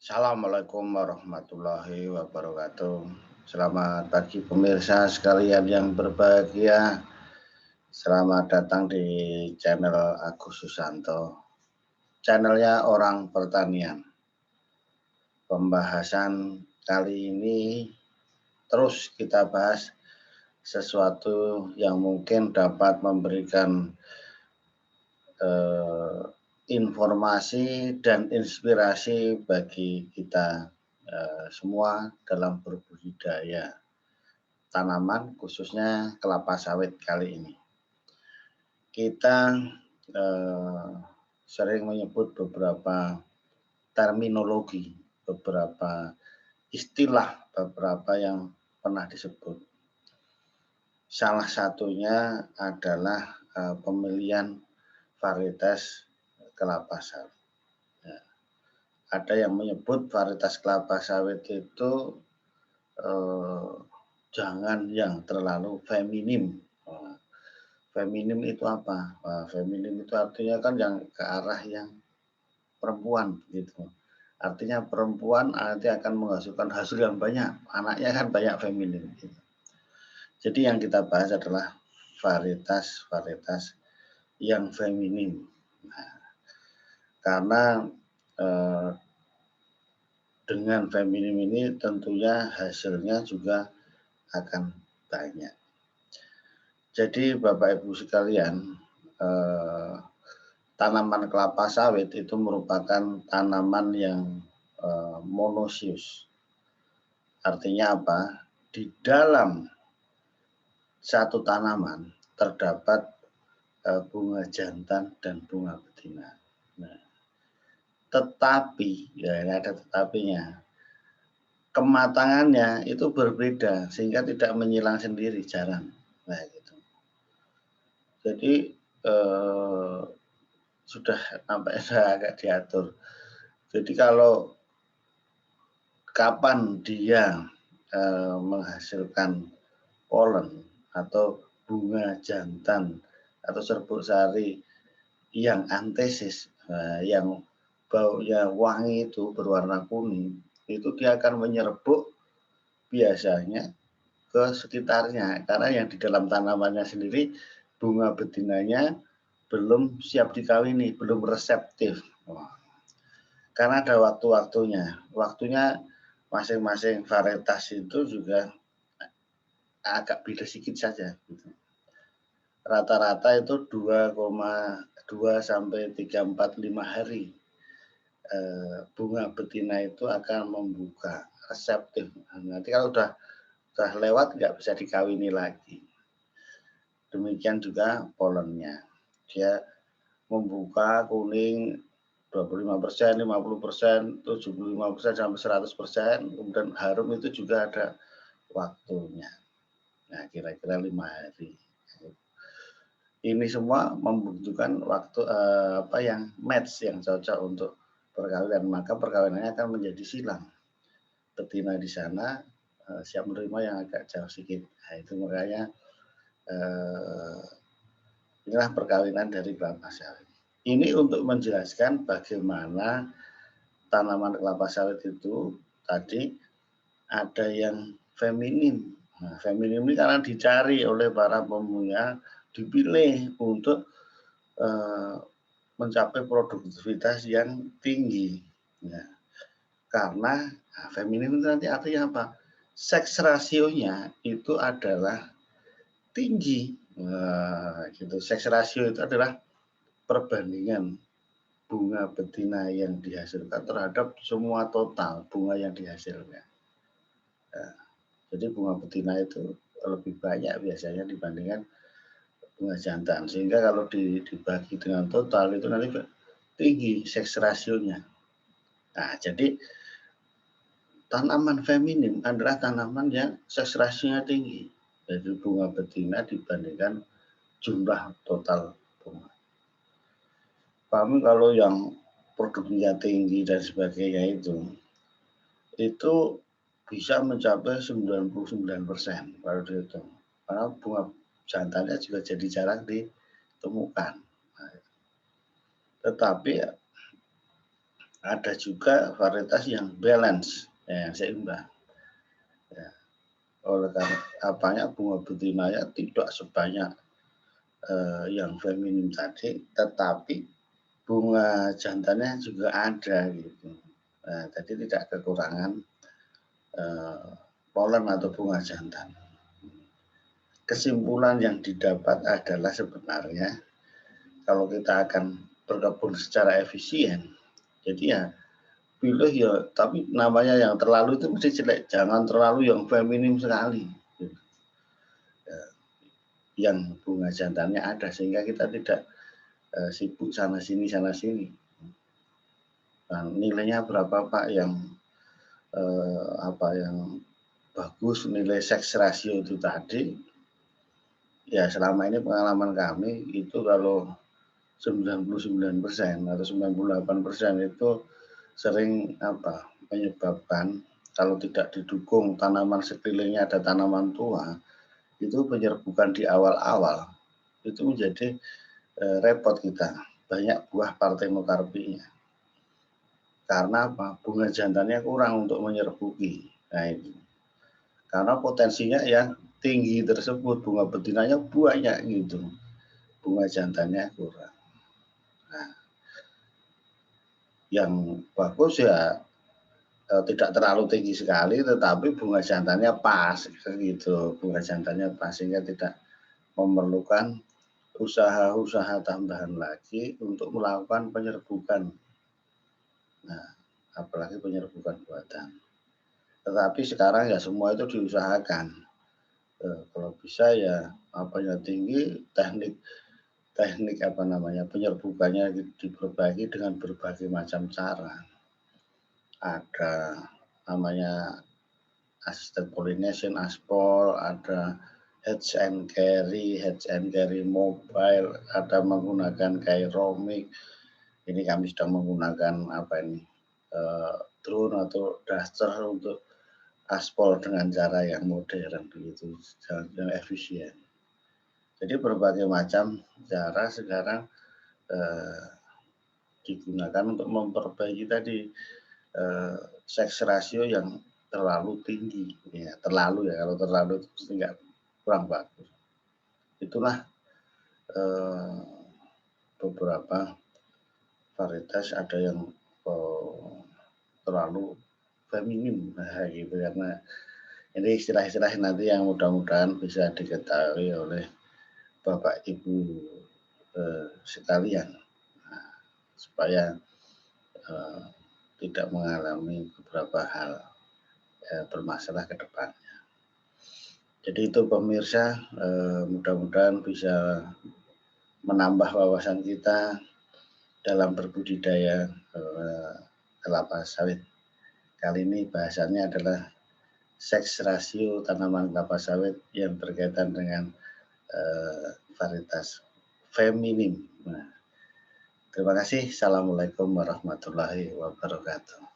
Assalamualaikum warahmatullahi wabarakatuh. Selamat pagi pemirsa sekalian yang berbahagia. Selamat datang di channel Agus Susanto. Channelnya Orang Pertanian. Pembahasan kali ini terus kita bahas sesuatu yang mungkin dapat memberikan informasi dan inspirasi bagi kita semua dalam berbudidaya tanaman, khususnya kelapa sawit kali ini. Kita sering menyebut beberapa terminologi, beberapa istilah, beberapa yang pernah disebut. Salah satunya adalah pemilihan varietas kelapa sawit. Ada yang menyebut varietas kelapa sawit itu jangan yang terlalu feminim. Feminim itu apa? Feminim itu artinya kan yang ke arah yang perempuan gitu. Artinya perempuan nanti akan menghasilkan hasil yang banyak, anaknya kan banyak feminim. Gitu. Jadi yang kita bahas adalah varietas yang feminim. Nah, karena dengan feminim ini tentunya hasilnya juga akan banyak. Jadi Bapak Ibu sekalian, tanaman kelapa sawit itu merupakan tanaman yang monosius. Artinya apa? Di dalam satu tanaman terdapat bunga jantan dan bunga betina. Nah, tetapi, ya ini ada tetapinya, kematangannya itu berbeda sehingga tidak menyilang sendiri, jarang. Nah, gitu. Jadi sudah sampai agak diatur. Jadi kalau kapan dia menghasilkan polen atau bunga jantan atau serbuk sari yang antesis, yang baunya wangi itu berwarna kuning, itu dia akan menyerbuk biasanya ke sekitarnya, karena yang di dalam tanamannya sendiri bunga betinanya belum siap dikawini, belum reseptif. Karena ada waktunya masing-masing varietas itu juga agak beda sedikit saja. Gitu. Rata-rata itu 2,2 sampai 3-4-5 hari bunga betina itu akan membuka reseptif. Nanti kalau udah lewat nggak bisa dikawini lagi. Demikian juga polennya. Dia membuka kuning 25%, 50%, 75% sampai 100%, kemudian harum itu juga ada waktunya. Nah, kira-kira 5 hari. Ini semua membutuhkan waktu yang match, yang cocok untuk perkawinan, maka perkawinannya akan menjadi silang. Betina di sana siap menerima yang agak jauh sedikit. Nah, itu makanya inilah perkawinan dari kelapa sawit. Ini untuk menjelaskan bagaimana tanaman kelapa sawit itu tadi ada yang feminim. Nah, feminim ini karena dicari oleh para pemuja, dipilih untuk mencapai produktivitas yang tinggi. Ya. Karena feminim itu nanti artinya apa? Seks rasionya itu adalah tinggi. Gitu. Seks rasio itu adalah perbandingan bunga betina yang dihasilkan terhadap semua total bunga yang dihasilkan. Jadi bunga betina itu lebih banyak biasanya dibandingkan bunga jantan. Sehingga kalau dibagi dengan total itu nanti tinggi seks rasionya. Nah, jadi tanaman feminim adalah tanaman yang seks rasionya tinggi. Jadi bunga betina dibandingkan jumlah total bunga. Kami kalau yang produknya tinggi dan sebagainya itu bisa mencapai 99% kalau dihitung. Karena bunga jantannya juga jadi jarang ditemukan. Nah, tetapi ada juga varietas yang balance, ya, yang seimbang. Ya. Oleh karena apanya bunga betinanya tidak sebanyak yang feminim tadi, tetapi bunga jantannya juga ada gitu. Nah, jadi tidak kekurangan polen atau bunga jantan. Kesimpulan yang didapat adalah sebenarnya kalau kita akan berkebun secara efisien, jadi ya pilih ya, tapi namanya yang terlalu itu mesti jelek, jangan terlalu yang feminim sekali. Gitu. Ya, yang bunga jantannya ada sehingga kita tidak sibuk sana sini. Nah, nilainya berapa Pak yang yang bagus, nilai seks rasio itu tadi? Ya selama ini pengalaman kami itu kalau 99% atau 98% itu sering menyebabkan kalau tidak didukung tanaman sekelilingnya ada tanaman tua, itu penyerbukan di awal-awal itu menjadi repot kita, banyak buah partenokarpinya. Karena apa? Bunga jantannya kurang untuk menyerbuki. Nah itu. Karena potensinya yang tinggi tersebut, bunga betinanya banyak gitu. Bunga jantannya kurang. Nah, yang bagus ya tidak terlalu tinggi sekali, tetapi bunga jantannya pas gitu. Bunga jantannya pas sehingga tidak memerlukan usaha-usaha tambahan lagi untuk melakukan penyerbukan. Nah, apalagi penyerbukan buatan. Tetapi sekarang ya semua itu diusahakan. Kalau bisa ya tinggi, teknik penyerbukannya diperbaiki dengan berbagai macam cara. Ada namanya assisted pollination, aspol, ada hedge and carry mobile, ada menggunakan Kairomic. Ini kami sedang menggunakan drone atau duster untuk aspol dengan cara yang modern begitu, yang efisien. Jadi berbagai macam cara sekarang digunakan untuk memperbaiki tadi seks rasio yang terlalu tinggi, ya terlalu ya, kalau terlalu itu enggak kurang bagus. Itulah beberapa varietas, ada yang terlalu feminim, nah gitu, karena ini istilah-istilah nanti yang mudah-mudahan bisa diketahui oleh Bapak Ibu sekalian, supaya tidak mengalami beberapa hal bermasalah ke depannya. Jadi itu pemirsa, mudah-mudahan bisa menambah wawasan kita dalam berbudidaya kelapa sawit. Kali ini bahasannya adalah seks rasio tanaman kelapa sawit yang berkaitan dengan varietas feminim. Nah, terima kasih. Assalamualaikum warahmatullahi wabarakatuh.